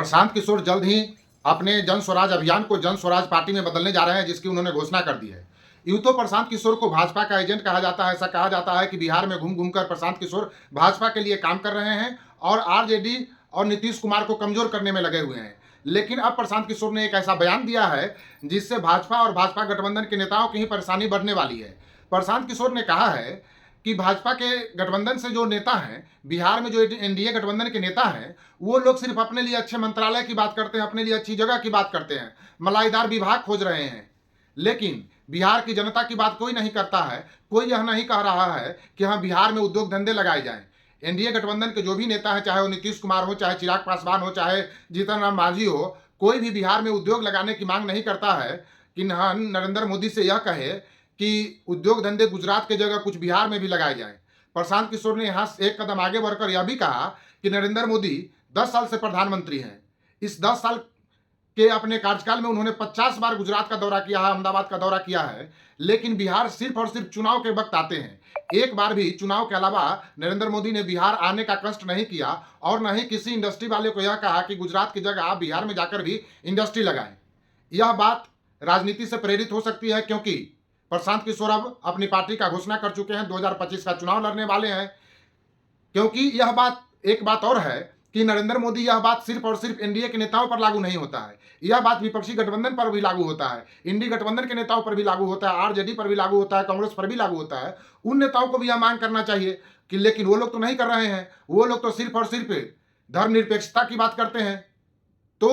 प्रशांत किशोर जल्द ही अपने जन स्वराज अभियान को जन स्वराज पार्टी में बदलने जा रहे हैं, जिसकी उन्होंने घोषणा कर दी है। यूं तो प्रशांत किशोर को भाजपा का एजेंट कहा जाता है। ऐसा कहा जाता है कि बिहार में घूम घूमकर प्रशांत किशोर भाजपा के लिए काम कर रहे हैं और आरजेडी और नीतीश कुमार को कमजोर करने में लगे हुए हैं। लेकिन अब प्रशांत किशोर ने एक ऐसा बयान दिया है जिससे भाजपा और भाजपा गठबंधन के नेताओं की ही परेशानी बढ़ने वाली है। प्रशांत किशोर ने कहा है कि भाजपा के गठबंधन से जो नेता हैं, बिहार में जो एनडीए गठबंधन के नेता हैं, वो लोग सिर्फ अपने लिए अच्छे मंत्रालय की बात करते हैं, अपने लिए अच्छी जगह की बात करते हैं, मलाईदार विभाग खोज रहे हैं। लेकिन बिहार की जनता की बात कोई नहीं करता है। कोई यह नहीं कह रहा है कि हाँ, बिहार में उद्योग धंधे लगाए जाएं। एनडीए गठबंधन के जो भी नेता हैं, चाहे वो नीतीश कुमार हो, चाहे चिराग पासवान हो, चाहे जीतन राम मांझी हो, कोई भी बिहार में उद्योग लगाने की मांग नहीं करता है कि हाँ, नरेंद्र मोदी से यह कहे कि उद्योग धंधे गुजरात के जगह कुछ बिहार में भी लगाए जाएं। प्रशांत किशोर ने यहाँ एक कदम आगे बढ़कर यह भी कहा कि नरेंद्र मोदी 10 साल से प्रधानमंत्री हैं। इस 10 साल के अपने कार्यकाल में उन्होंने 50 बार गुजरात का दौरा किया है, अहमदाबाद का दौरा किया है, लेकिन बिहार सिर्फ और सिर्फ चुनाव के वक्त आते हैं। एक बार भी चुनाव के अलावा नरेंद्र मोदी ने बिहार आने का कष्ट नहीं किया और न ही किसी इंडस्ट्री वाले को यह कहा कि गुजरात की जगह आप बिहार में जाकर भी इंडस्ट्री लगाएं। यह बात राजनीति से प्रेरित हो सकती है, क्योंकि प्रशांत किशोर अब अपनी पार्टी का घोषणा कर चुके हैं, 2025 का चुनाव लड़ने वाले हैं। क्योंकि यह बात, एक बात और है कि नरेंद्र मोदी, यह बात सिर्फ और सिर्फ एनडीए के नेताओं पर लागू नहीं होता है, यह बात विपक्षी गठबंधन पर भी लागू होता है, इंडी गठबंधन के नेताओं पर भी लागू होता है, आरजेडी पर भी लागू होता है, कांग्रेस पर भी लागू होता है। उन नेताओं को भी यह मांग करना चाहिए कि, लेकिन वो लोग तो नहीं कर रहे हैं। वो लोग तो सिर्फ और सिर्फ धर्मनिरपेक्षता की बात करते हैं। तो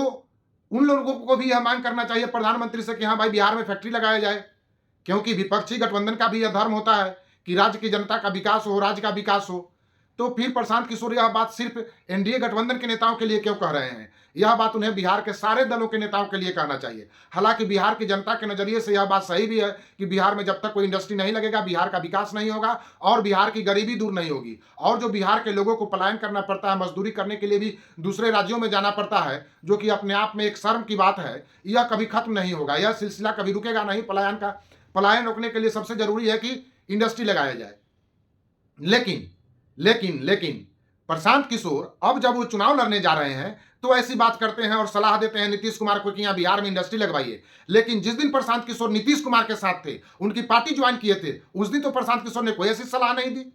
उन लोगों को भी यह मांग करना चाहिए प्रधानमंत्री से कि हाँ भाई, बिहार में फैक्ट्री लगाया जाए, क्योंकि विपक्षी गठबंधन का भी यह धर्म होता है कि राज्य की जनता का विकास हो, राज्य का विकास हो। तो फिर प्रशांत किशोर यह बात सिर्फ एनडीए गठबंधन के नेताओं के लिए क्यों कह रहे हैं? यह बात उन्हें बिहार के सारे दलों के नेताओं के लिए कहना चाहिए। हालांकि बिहार की जनता के नजरिए से यह बात सही भी है कि बिहार में जब तक कोई इंडस्ट्री नहीं लगेगा, बिहार का विकास नहीं होगा और बिहार की गरीबी दूर नहीं होगी। और जो बिहार के लोगों को पलायन करना पड़ता है, मजदूरी करने के लिए भी दूसरे राज्यों में जाना पड़ता है, जो कि अपने आप में एक शर्म की बात है, यह कभी खत्म नहीं होगा। यह सिलसिला कभी रुकेगा नहीं। पलायन रोकने के लिए सबसे जरूरी है कि इंडस्ट्री लगाया जाए। लेकिन प्रशांत किशोर अब जब वो चुनाव लड़ने जा रहे हैं तो ऐसी बात करते हैं और सलाह देते हैं नीतीश कुमार को कि यहाँ बिहार में इंडस्ट्री लगवाइए। लेकिन जिस दिन प्रशांत किशोर नीतीश कुमार के साथ थे, उनकी पार्टी ज्वाइन किए थे, उस दिन तो प्रशांत किशोर ने कोई ऐसी सलाह नहीं दी।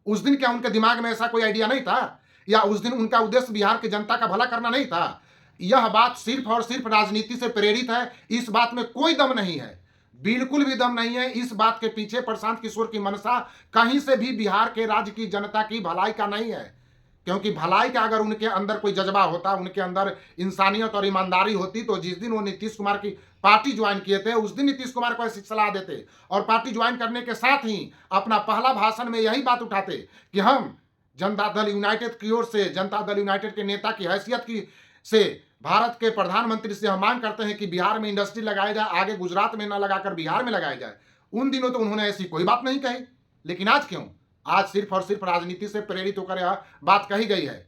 उस दिन क्या उनके दिमाग में ऐसा कोई आइडिया नहीं था, या उस दिन उनका उद्देश्य बिहार की जनता का भला करना नहीं था? यह बात सिर्फ और सिर्फ राजनीति से प्रेरित है। इस बात में कोई दम नहीं है, बिल्कुल भी दम नहीं है। इस बात के पीछे प्रशांत किशोर की मनसा कहीं से भी बिहार के राज्य की जनता की भलाई का नहीं है। क्योंकि भलाई का अगर उनके अंदर कोई जज्बा होता, उनके अंदर इंसानियत और ईमानदारी होती, तो जिस दिन वो नीतीश कुमार की पार्टी ज्वाइन किए थे, उस दिन नीतीश कुमार को ऐसी सलाह देते और पार्टी ज्वाइन करने के साथ ही अपना पहला भाषण में यही बात उठाते कि हम जनता दल यूनाइटेड की ओर से, जनता दल यूनाइटेड के नेता की हैसियत की से भारत के प्रधानमंत्री से हम मांग करते हैं कि बिहार में इंडस्ट्री लगाया जाए, आगे गुजरात में न लगाकर बिहार में लगाया जाए। उन दिनों तो उन्होंने ऐसी कोई बात नहीं कही। लेकिन आज क्यों? आज सिर्फ और सिर्फ राजनीति से प्रेरित होकर यह बात कही गई है।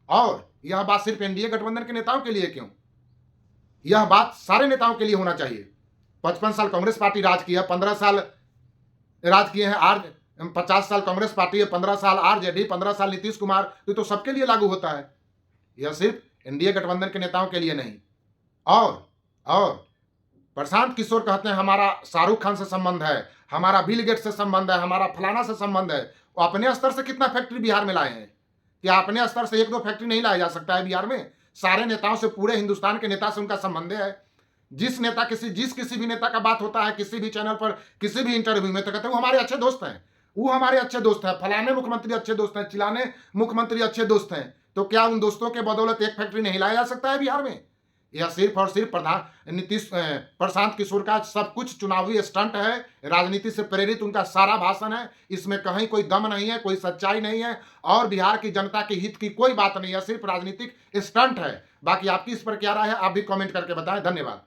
और यह बात सिर्फ एनडीए गठबंधन के नेताओं के लिए क्यों? यह बात सारे नेताओं के लिए होना चाहिए। 55 साल कांग्रेस पार्टी राज की है, 15 साल राज किए हैं 50 साल कांग्रेस पार्टी है, 15 साल आरजेडी, 15 साल नीतीश कुमार। तो सबके लिए लागू होता है, यह सिर्फ एनडीए गठबंधन के नेताओं के लिए नहीं। और प्रशांत किशोर कहते हैं हमारा शाहरुख खान से संबंध है, हमारा बिल गेट्स से संबंध है, हमारा फलाना से संबंध है। वो अपने स्तर से कितना फैक्ट्री बिहार में लाए हैं? क्या अपने स्तर से 1-2 फैक्ट्री नहीं लाया जा सकता है बिहार में? सारे नेताओं से, पूरे हिंदुस्तान के नेता से उनका संबंध है। जिस किसी भी नेता का बात होता है किसी भी चैनल पर, किसी भी इंटरव्यू में, तो कहते हैं वो हमारे अच्छे दोस्त हैं, वो हमारे अच्छे दोस्त हैं, फलाने मुख्यमंत्री अच्छे दोस्त हैं, चिलाने मुख्यमंत्री अच्छे दोस्त हैं। तो क्या उन दोस्तों के बदौलत एक फैक्ट्री नहीं लाया जा सकता है बिहार में? यह सिर्फ और सिर्फ प्रशांत किशोर का सब कुछ चुनावी स्टंट है, राजनीति से प्रेरित उनका सारा भाषण है। इसमें कहीं कोई दम नहीं है, कोई सच्चाई नहीं है और बिहार की जनता के हित की कोई बात नहीं है, सिर्फ राजनीतिक स्टंट है। बाकी आपकी इस पर क्या राय है, आप भी कमेंट करके बताएं। धन्यवाद।